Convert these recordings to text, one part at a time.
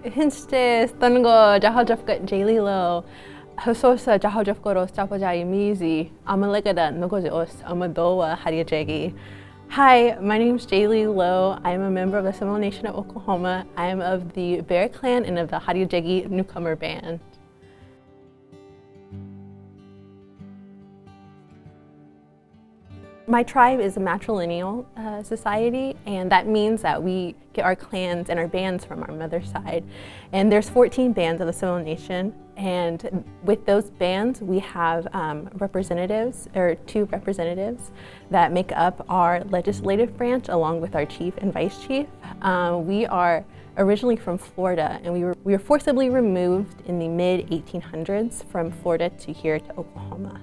Hinste stungo jahajafka Jaylee Lowe. Hososa jahajafkoros chapajai mizi. Amalegada nogoji os amadoa hariajegi. Hi, my name is Jaylee Lowe. I am a member of the Seminole Nation of Oklahoma. I am of the Bear Clan and of the Hariajegi Newcomer Band. My tribe is a matrilineal society, and that means that we get our clans and our bands from our mother's side. And there's 14 bands of the Seminole Nation, and with those bands we have representatives, or 2 representatives, that make up our legislative branch along with our chief and vice chief. We are originally from Florida, and we were forcibly removed in the mid-1800s from Florida to here to Oklahoma.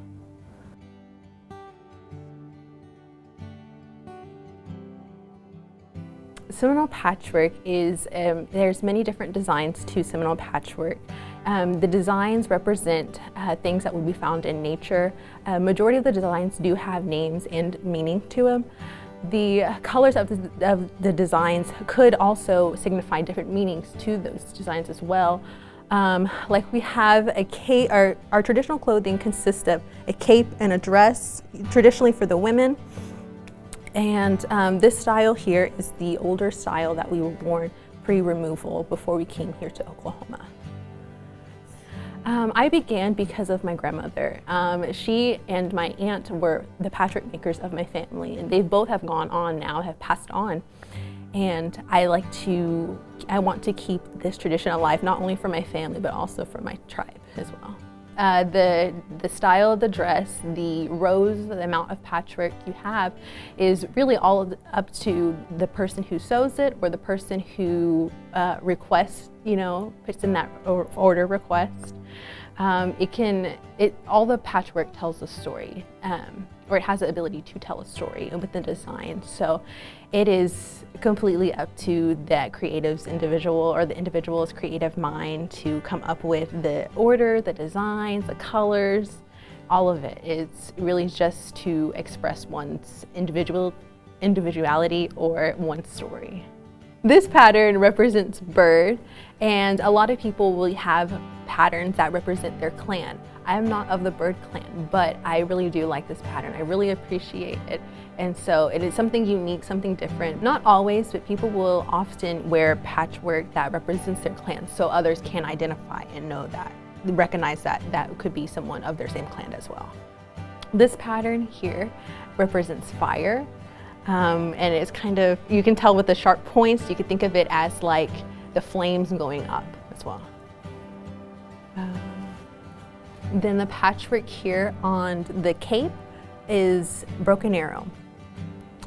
Seminole Patchwork is, there's many different designs to Seminole Patchwork. The designs represent things that would be found in nature. Majority of the designs do have names and meaning to them. The colors of the designs could also signify different meanings to those designs as well. Like we have a cape, our traditional clothing consists of a cape and a dress, traditionally for the women. And this style here is the older style that we were worn pre-removal before we came here to Oklahoma. I began because of my grandmother. She and my aunt were the patchwork makers of my family, and they both have gone on now, have passed on. And I want to keep this tradition alive, not only for my family, but also for my tribe as well. The style of the dress, the rows, the amount of patchwork you have is really all up to the person who sews it or the person who requests, puts in that order request. All the patchwork tells a story, or it has the ability to tell a story with the design. So it is completely up to that creative's individual or the individual's creative mind to come up with the order, the designs, the colors, all of it. It's really just to express one's individuality or one's story. This pattern represents bird, and a lot of people will have patterns that represent their clan. I am not of the bird clan, but I really do like this pattern. I really appreciate it. And so it is something unique, something different. Not always, but people will often wear patchwork that represents their clan so others can identify and know that, recognize that that could be someone of their same clan as well. This pattern here represents fire. And it's kind of, you can tell with the sharp points, you could think of it as like the flames going up as well. Then the patchwork here on the cape is broken arrow.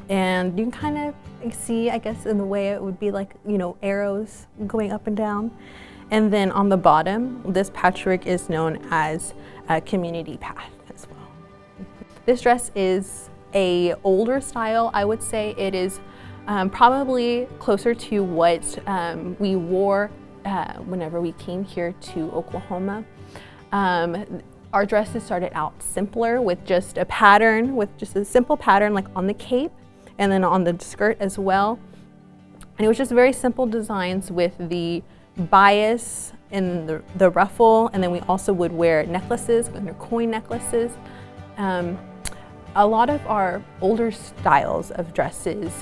And you can kind of see, I guess, in the way it would be like, arrows going up and down. And then on the bottom, this patchwork is known as a community path as well. This dress is a older style, I would say. It is probably closer to what we wore whenever we came here to Oklahoma. Our dresses started out simpler with just a pattern, with just a simple pattern like on the cape and then on the skirt as well. And it was just very simple designs with the bias and the ruffle, and then we also would wear necklaces, coin necklaces. A lot of our older styles of dresses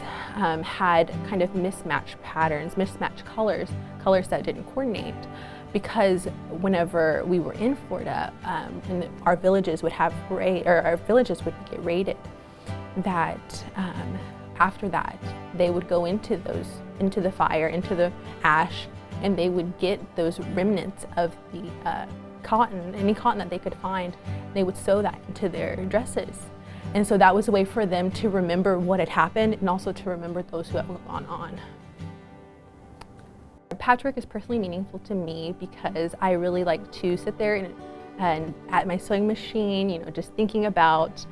had kind of mismatched patterns, mismatched colors that didn't coordinate, because whenever we were in Florida, and our villages would have our villages would get raided, that after that they would go into the fire, into the ash, and they would get those remnants of the cotton, any cotton that they could find. They would sew that into their dresses. And so that was a way for them to remember what had happened and also to remember those who have gone on. Patchwork is personally meaningful to me because I really like to sit there and at my sewing machine, just thinking about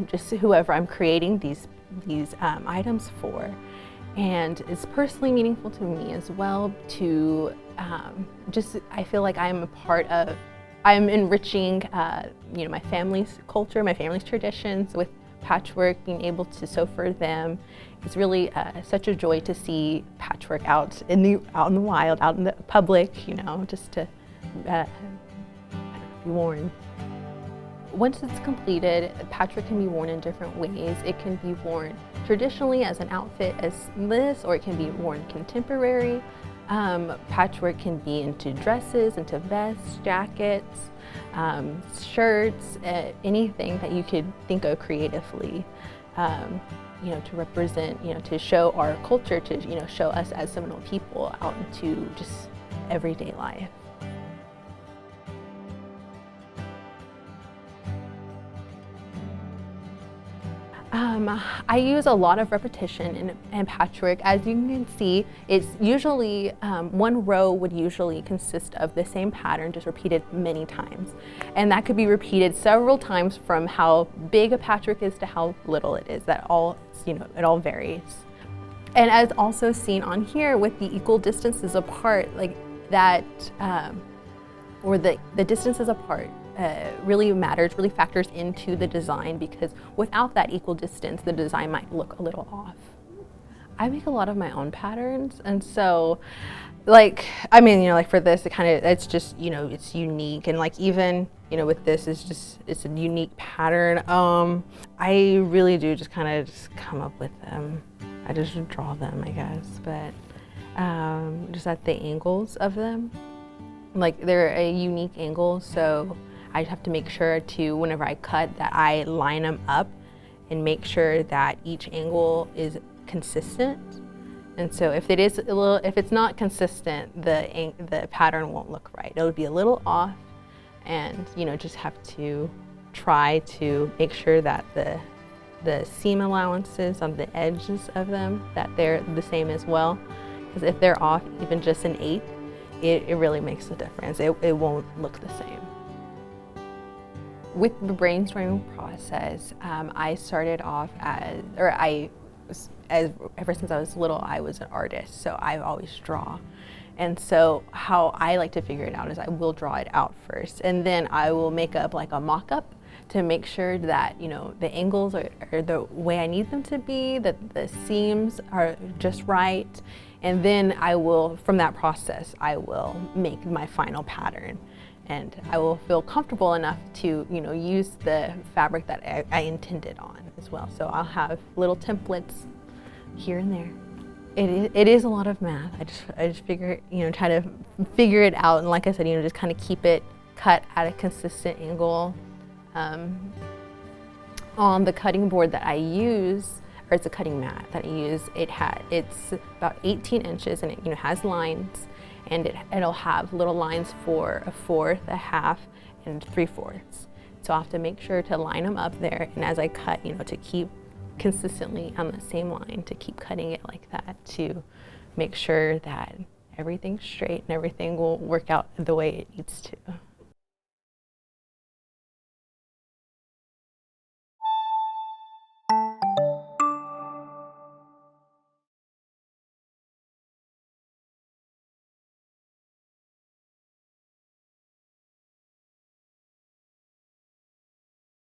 just whoever I'm creating these items for. And it's personally meaningful to me as well to I feel like I'm enriching my family's culture, my family's traditions with patchwork, being able to sew for them. It's really such a joy to see patchwork out in the wild, out in the public, you know, just to be worn. Once it's completed, patchwork can be worn in different ways. It can be worn traditionally as an outfit as this, or it can be worn contemporary. Patchwork can be into dresses, into vests, jackets, shirts, anything that you could think of creatively, you know, to represent, you know, to show our culture, to, you know, show us as Seminole people out into just everyday life. I use a lot of repetition in patchwork. As you can see, it's usually, one row would usually consist of the same pattern, just repeated many times. And that could be repeated several times, from how big a patchwork is to how little it is. That all, you know, it all varies. And as also seen on here with the equal distances apart, like that, or the distances apart, really matters, really factors into the design, because without that equal distance, the design might look a little off. I make a lot of my own patterns, and so, like, I mean, you know, like for this, it's just, you know, it's unique, and like even, you know, with this, it's a unique pattern. I really do just kind of just come up with them. I just draw them, I guess, but just at the angles of them, like they're a unique angle, so I have to make sure to, whenever I cut, that I line them up and make sure that each angle is consistent. And so if it's not consistent, the pattern won't look right. It'll be a little off, and you know, just have to try to make sure that the seam allowances on the edges of them, that they're the same as well. Because if they're off even just an eighth, it really makes a difference. It won't look the same. With the brainstorming process, I started off ever since I was little, I was an artist, so I always draw. And so how I like to figure it out is I will draw it out first, and then I will make up like a mock-up to make sure that, you know, the angles are the way I need them to be, that the seams are just right, and then I will, from that process, I will make my final pattern. And I will feel comfortable enough to, you know, use the fabric that I intended on as well. So I'll have little templates here and there. It is a lot of math. I just figure, you know, try to figure it out, and like I said, you know, just kind of keep it cut at a consistent angle. On the cutting board that I use, or it's a cutting mat that I use, it's about 18 inches, and it, you know, has lines. And it'll have little lines for a fourth, a half, and 3/4. So I'll have to make sure to line them up there, and as I cut, you know, to keep consistently on the same line, to keep cutting it like that, to make sure that everything's straight and everything will work out the way it needs to.